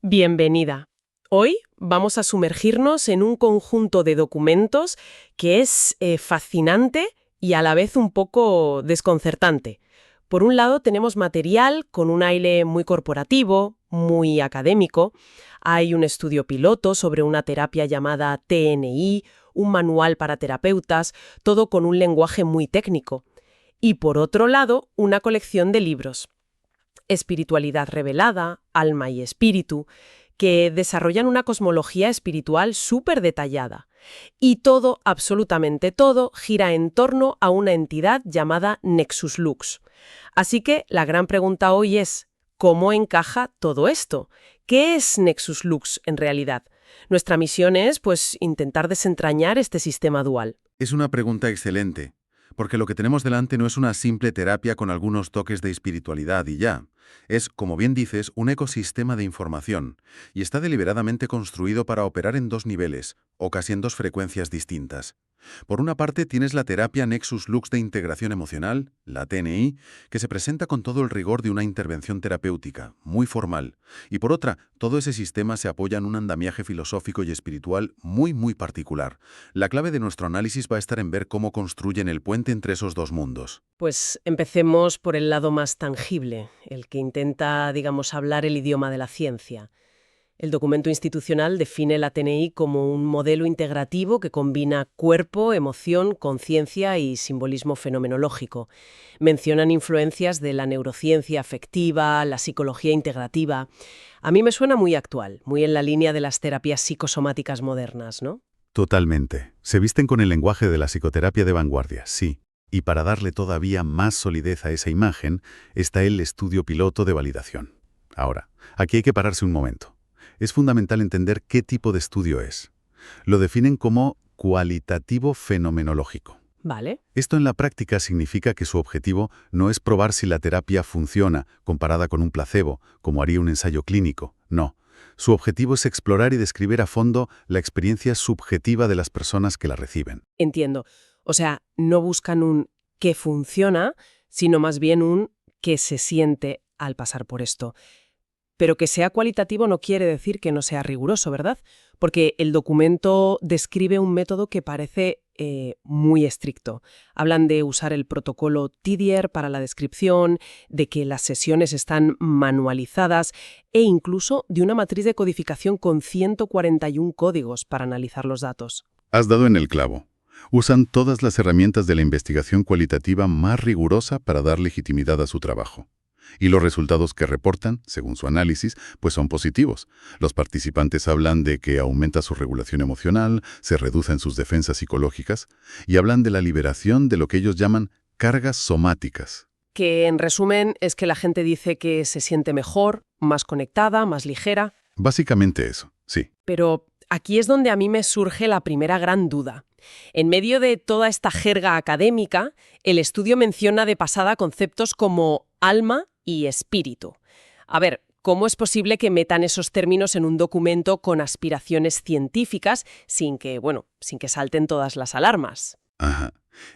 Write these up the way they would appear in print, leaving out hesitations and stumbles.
Bienvenida. Hoy vamos a sumergirnos en un conjunto de documentos que es fascinante y a la vez un poco desconcertante. Por un lado tenemos material con un aire muy corporativo, muy académico. Hay un estudio piloto sobre una terapia llamada TNI, un manual para terapeutas, todo con un lenguaje muy técnico. Y por otro lado, una colección de libros. Espiritualidad revelada, alma y espíritu, que desarrollan una cosmología espiritual súper detallada. Y todo, absolutamente todo, gira en torno a una entidad llamada Nexus Lux. Así que la gran pregunta hoy es, ¿cómo encaja todo esto? ¿Qué es Nexus Lux en realidad? Nuestra misión es, pues, intentar desentrañar este sistema dual. Es una pregunta excelente, porque lo que tenemos delante no es una simple terapia con algunos toques de espiritualidad y ya. Es, como bien dices, un ecosistema de información, y está deliberadamente construido para operar en dos niveles, o casi en dos frecuencias distintas. Por una parte tienes la terapia Nexus Lux de integración emocional, la TNI, que se presenta con todo el rigor de una intervención terapéutica, muy formal. Y por otra, todo ese sistema se apoya en un andamiaje filosófico y espiritual muy particular. La clave de nuestro análisis va a estar en ver cómo construyen el puente entre esos dos mundos. Pues empecemos por el lado más tangible, el que intenta, digamos, hablar el idioma de la ciencia. El documento institucional define la TNI como un modelo integrativo que combina cuerpo, emoción, conciencia y simbolismo fenomenológico. Mencionan influencias de la neurociencia afectiva, la psicología integrativa. A mí me suena muy actual, muy en la línea de las terapias psicosomáticas modernas, ¿no? Totalmente. Se visten con el lenguaje de la psicoterapia de vanguardia, sí. Y para darle todavía más solidez a esa imagen, está el estudio piloto de validación. Ahora, aquí hay que pararse un momento. Es fundamental entender qué tipo de estudio es. Lo definen como cualitativo fenomenológico. Vale. Esto en la práctica significa que su objetivo no es probar si la terapia funciona comparada con un placebo, como haría un ensayo clínico. No. Su objetivo es explorar y describir a fondo la experiencia subjetiva de las personas que la reciben. Entiendo. O sea, no buscan un qué funciona, sino más bien un qué se siente al pasar por esto. Pero que sea cualitativo no quiere decir que no sea riguroso, ¿verdad? Porque el documento describe un método que parece muy estricto. Hablan de usar el protocolo TIDIER para la descripción, de que las sesiones están manualizadas e incluso de una matriz de codificación con 141 códigos para analizar los datos. Has dado en el clavo. Usan todas las herramientas de la investigación cualitativa más rigurosa para dar legitimidad a su trabajo. Y los resultados que reportan, según su análisis, pues son positivos. Los participantes hablan de que aumenta su regulación emocional, se reducen sus defensas psicológicas, y hablan de la liberación de lo que ellos llaman cargas somáticas. Que en resumen es que la gente dice que se siente mejor, más conectada, más ligera. Básicamente eso, sí. Pero aquí es donde a mí me surge la primera gran duda. En medio de toda esta jerga académica, el estudio menciona de pasada conceptos como alma y espíritu. A ver, ¿cómo es posible que metan esos términos en un documento con aspiraciones científicas sin que salten todas las alarmas? Ajá.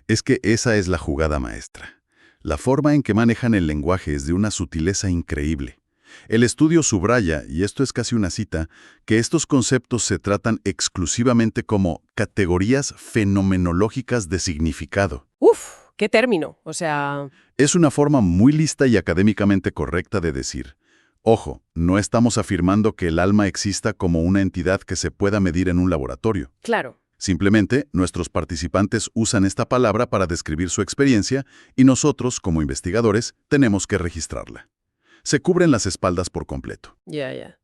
Es que esa es la jugada maestra. La forma en que manejan el lenguaje es de una sutileza increíble. El estudio subraya, y esto es casi una cita, que estos conceptos se tratan exclusivamente como categorías fenomenológicas de significado. ¡Uf! ¿Qué término? O sea... Es una forma muy lista y académicamente correcta de decir, ojo, no estamos afirmando que el alma exista como una entidad que se pueda medir en un laboratorio. Claro. Simplemente, nuestros participantes usan esta palabra para describir su experiencia y nosotros, como investigadores, tenemos que registrarla. Se cubren las espaldas por completo. Ya.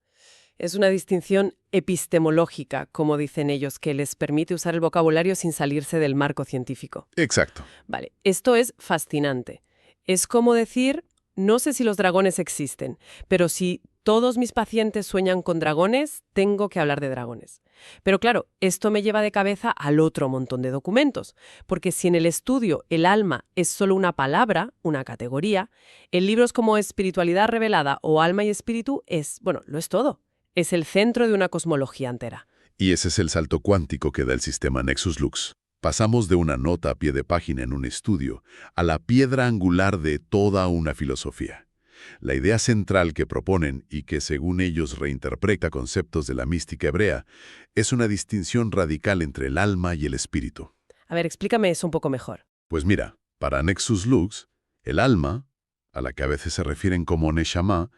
Es una distinción epistemológica, como dicen ellos, que les permite usar el vocabulario sin salirse del marco científico. Exacto. Vale, esto es fascinante. Es como decir, no sé si los dragones existen, pero si todos mis pacientes sueñan con dragones, tengo que hablar de dragones. Pero claro, esto me lleva de cabeza al otro montón de documentos, porque si en el estudio el alma es solo una palabra, una categoría, en libros como Espiritualidad revelada o Alma y Espíritu lo es todo. Es el centro de una cosmología entera. Y ese es el salto cuántico que da el sistema Nexus Lux. Pasamos de una nota a pie de página en un estudio a la piedra angular de toda una filosofía. La idea central que proponen y que según ellos reinterpreta conceptos de la mística hebrea es una distinción radical entre el alma y el espíritu. A ver, explícame eso un poco mejor. Pues mira, para Nexus Lux, el alma, a la que a veces se refieren como Neshama,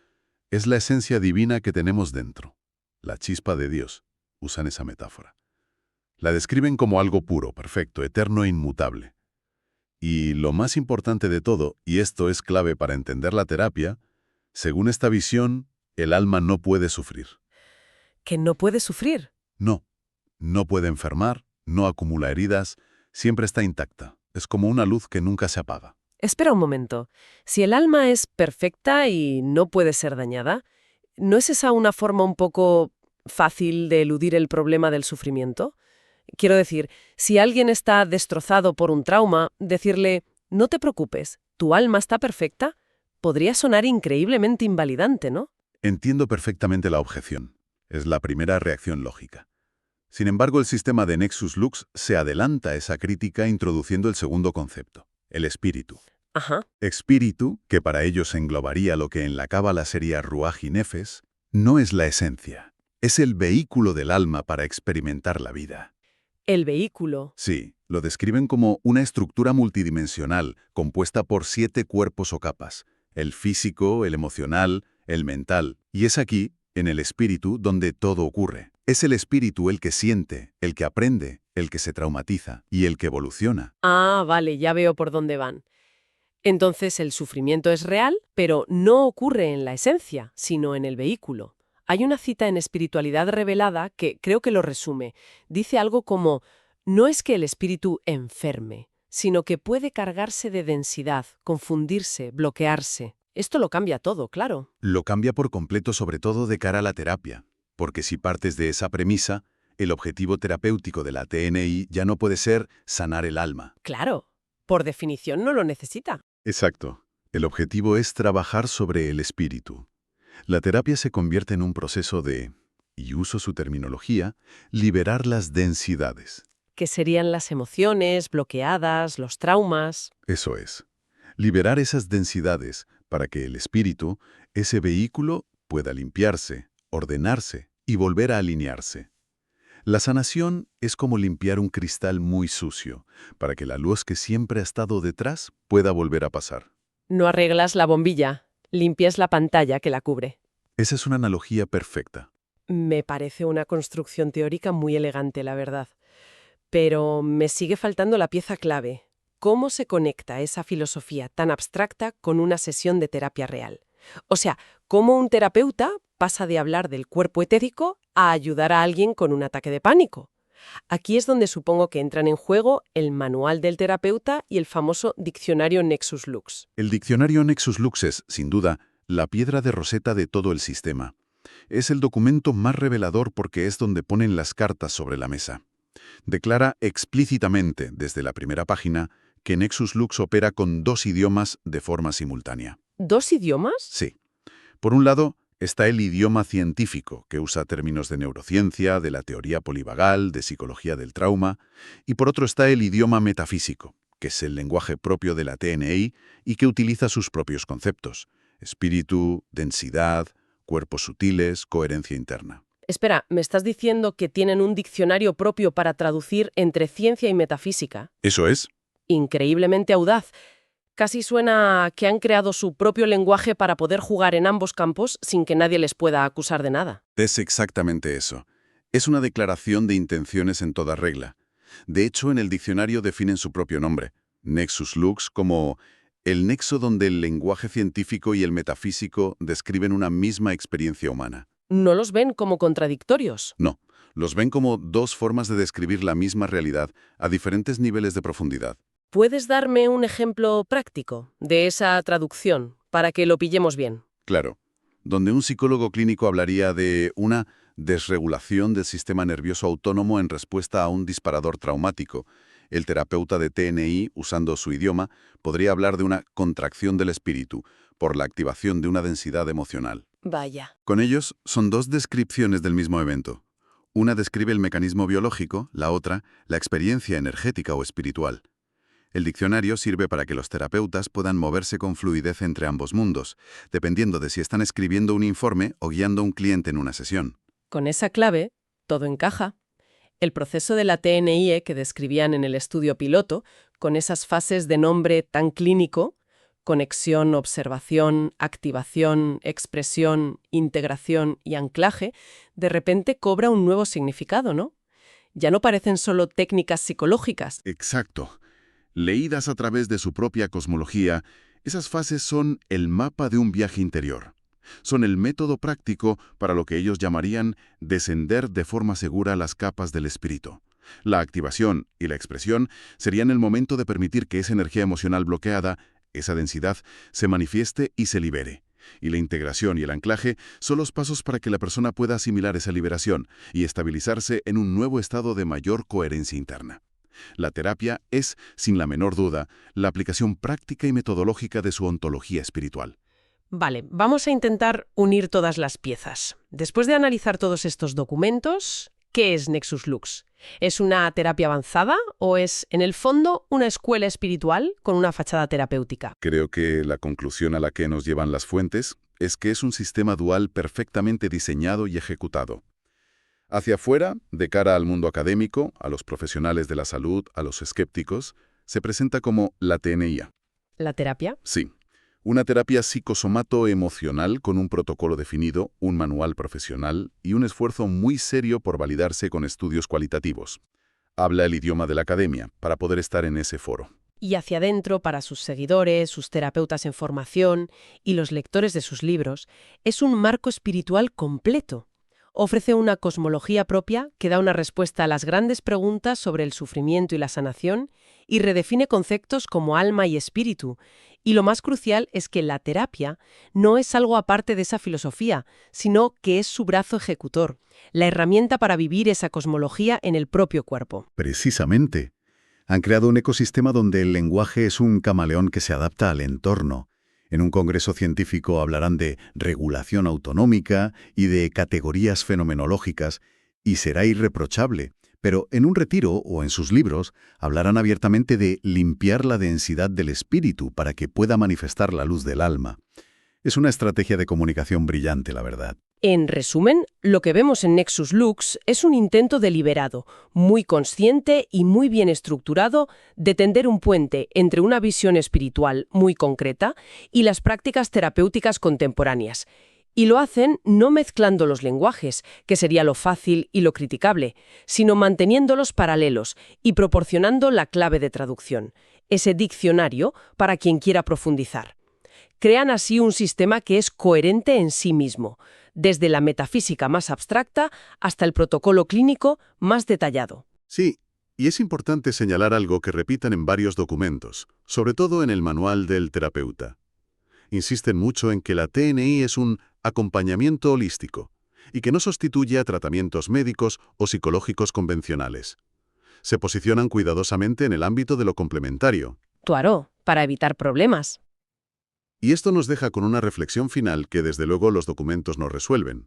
es la esencia divina que tenemos dentro, la chispa de Dios, usan esa metáfora. La describen como algo puro, perfecto, eterno e inmutable. Y lo más importante de todo, y esto es clave para entender la terapia, según esta visión, el alma no puede sufrir. ¿Que no puede sufrir? No puede enfermar, no acumula heridas, siempre está intacta. Es como una luz que nunca se apaga. Espera un momento. Si el alma es perfecta y no puede ser dañada, ¿no es esa una forma un poco fácil de eludir el problema del sufrimiento? Quiero decir, si alguien está destrozado por un trauma, decirle, no te preocupes, tu alma está perfecta, podría sonar increíblemente invalidante, ¿no? Entiendo perfectamente la objeción. Es la primera reacción lógica. Sin embargo, el sistema de Nexus Lux se adelanta a esa crítica introduciendo el segundo concepto, el espíritu. Ajá. Espíritu, que para ellos englobaría lo que en la cábala sería Ruaj y Nefes, no es la esencia. Es el vehículo del alma para experimentar la vida. El vehículo. Sí, lo describen como una estructura multidimensional compuesta por 7 cuerpos o capas, el físico, el emocional, el mental. Y es aquí, en el espíritu, donde todo ocurre. Es el espíritu el que siente, el que aprende, el que se traumatiza y el que evoluciona. Ah, vale, ya veo por dónde van. Entonces el sufrimiento es real, pero no ocurre en la esencia, sino en el vehículo. Hay una cita en Espiritualidad Revelada que creo que lo resume. Dice algo como, no es que el espíritu enferme, sino que puede cargarse de densidad, confundirse, bloquearse. Esto lo cambia todo, claro. Lo cambia por completo, sobre todo de cara a la terapia, porque si partes de esa premisa, el objetivo terapéutico de la TNI ya no puede ser sanar el alma. Claro, por definición no lo necesita. Exacto. El objetivo es trabajar sobre el espíritu. La terapia se convierte en un proceso de, y uso su terminología, liberar las densidades. Que serían las emociones bloqueadas, los traumas. Eso es. Liberar esas densidades para que el espíritu, ese vehículo, pueda limpiarse, ordenarse y volver a alinearse. La sanación es como limpiar un cristal muy sucio, para que la luz que siempre ha estado detrás pueda volver a pasar. No arreglas la bombilla, limpias la pantalla que la cubre. Esa es una analogía perfecta. Me parece una construcción teórica muy elegante, la verdad. Pero me sigue faltando la pieza clave. ¿Cómo se conecta esa filosofía tan abstracta con una sesión de terapia real? O sea, ¿cómo un terapeuta pasa de hablar del cuerpo etérico a ayudar a alguien con un ataque de pánico? Aquí es donde supongo que entran en juego el manual del terapeuta y el famoso diccionario Nexus Lux. El diccionario Nexus Lux es, sin duda, la piedra de roseta de todo el sistema. Es el documento más revelador porque es donde ponen las cartas sobre la mesa. Declara explícitamente, desde la primera página, que Nexus Lux opera con 2 idiomas de forma simultánea. ¿2 idiomas? Sí. Por un lado, está el idioma científico, que usa términos de neurociencia, de la teoría polivagal, de psicología del trauma, y por otro está el idioma metafísico, que es el lenguaje propio de la TNI y que utiliza sus propios conceptos: espíritu, densidad, cuerpos sutiles, coherencia interna. Espera, ¿me estás diciendo que tienen un diccionario propio para traducir entre ciencia y metafísica? Eso es. Increíblemente audaz. Casi suena a que han creado su propio lenguaje para poder jugar en ambos campos sin que nadie les pueda acusar de nada. Es exactamente eso. Es una declaración de intenciones en toda regla. De hecho, en el diccionario definen su propio nombre, Nexus Lux, como el nexo donde el lenguaje científico y el metafísico describen una misma experiencia humana. ¿No los ven como contradictorios? No, los ven como 2 formas de describir la misma realidad a diferentes niveles de profundidad. ¿Puedes darme un ejemplo práctico de esa traducción para que lo pillemos bien? Claro, donde un psicólogo clínico hablaría de una desregulación del sistema nervioso autónomo en respuesta a un disparador traumático, el terapeuta de TNI, usando su idioma, podría hablar de una contracción del espíritu por la activación de una densidad emocional. Vaya. Con ellos son 2 descripciones del mismo evento. Una describe el mecanismo biológico, la otra, la experiencia energética o espiritual. El diccionario sirve para que los terapeutas puedan moverse con fluidez entre ambos mundos, dependiendo de si están escribiendo un informe o guiando a un cliente en una sesión. Con esa clave, todo encaja. El proceso de la TNIE que describían en el estudio piloto, con esas fases de nombre tan clínico, conexión, observación, activación, expresión, integración y anclaje, de repente cobra un nuevo significado, ¿no? Ya no parecen solo técnicas psicológicas. Exacto. Leídas a través de su propia cosmología, esas fases son el mapa de un viaje interior. Son el método práctico para lo que ellos llamarían descender de forma segura las capas del espíritu. La activación y la expresión serían el momento de permitir que esa energía emocional bloqueada, esa densidad, se manifieste y se libere. Y la integración y el anclaje son los pasos para que la persona pueda asimilar esa liberación y estabilizarse en un nuevo estado de mayor coherencia interna. La terapia es, sin la menor duda, la aplicación práctica y metodológica de su ontología espiritual. Vale, vamos a intentar unir todas las piezas. Después de analizar todos estos documentos, ¿qué es Nexus Lux? ¿Es una terapia avanzada o es, en el fondo, una escuela espiritual con una fachada terapéutica? Creo que la conclusión a la que nos llevan las fuentes es que es un sistema dual perfectamente diseñado y ejecutado. Hacia afuera, de cara al mundo académico, a los profesionales de la salud, a los escépticos, se presenta como la TNIA. ¿La terapia? Sí, una terapia psicosomato-emocional con un protocolo definido, un manual profesional y un esfuerzo muy serio por validarse con estudios cualitativos. Habla el idioma de la academia para poder estar en ese foro. Y hacia adentro, para sus seguidores, sus terapeutas en formación y los lectores de sus libros, es un marco espiritual completo. Ofrece una cosmología propia que da una respuesta a las grandes preguntas sobre el sufrimiento y la sanación y redefine conceptos como alma y espíritu. Y lo más crucial es que la terapia no es algo aparte de esa filosofía, sino que es su brazo ejecutor, la herramienta para vivir esa cosmología en el propio cuerpo. Precisamente. Han creado un ecosistema donde el lenguaje es un camaleón que se adapta al entorno. En un congreso científico hablarán de regulación autonómica y de categorías fenomenológicas, y será irreprochable. Pero en un retiro o en sus libros hablarán abiertamente de limpiar la densidad del espíritu para que pueda manifestar la luz del alma. Es una estrategia de comunicación brillante, la verdad. En resumen, lo que vemos en Nexus Lux es un intento deliberado, muy consciente y muy bien estructurado de tender un puente entre una visión espiritual muy concreta y las prácticas terapéuticas contemporáneas. Y lo hacen no mezclando los lenguajes, que sería lo fácil y lo criticable, sino manteniéndolos paralelos y proporcionando la clave de traducción, ese diccionario para quien quiera profundizar. Crean así un sistema que es coherente en sí mismo, desde la metafísica más abstracta hasta el protocolo clínico más detallado. Sí, y es importante señalar algo que repitan en varios documentos, sobre todo en el manual del terapeuta. Insisten mucho en que la TNI es un acompañamiento holístico y que no sustituye a tratamientos médicos o psicológicos convencionales. Se posicionan cuidadosamente en el ámbito de lo complementario. Claro, para evitar problemas. Y esto nos deja con una reflexión final que desde luego los documentos no resuelven.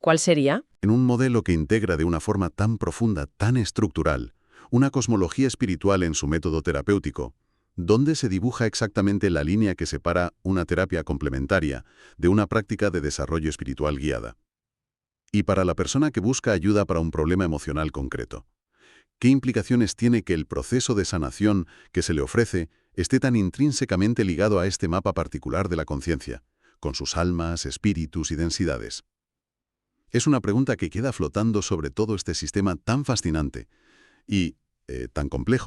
¿Cuál sería? En un modelo que integra de una forma tan profunda, tan estructural, una cosmología espiritual en su método terapéutico, ¿dónde se dibuja exactamente la línea que separa una terapia complementaria de una práctica de desarrollo espiritual guiada? Y para la persona que busca ayuda para un problema emocional concreto, ¿qué implicaciones tiene que el proceso de sanación que se le ofrece esté tan intrínsecamente ligado a este mapa particular de la conciencia, con sus almas, espíritus y densidades? Es una pregunta que queda flotando sobre todo este sistema tan fascinante y tan complejo.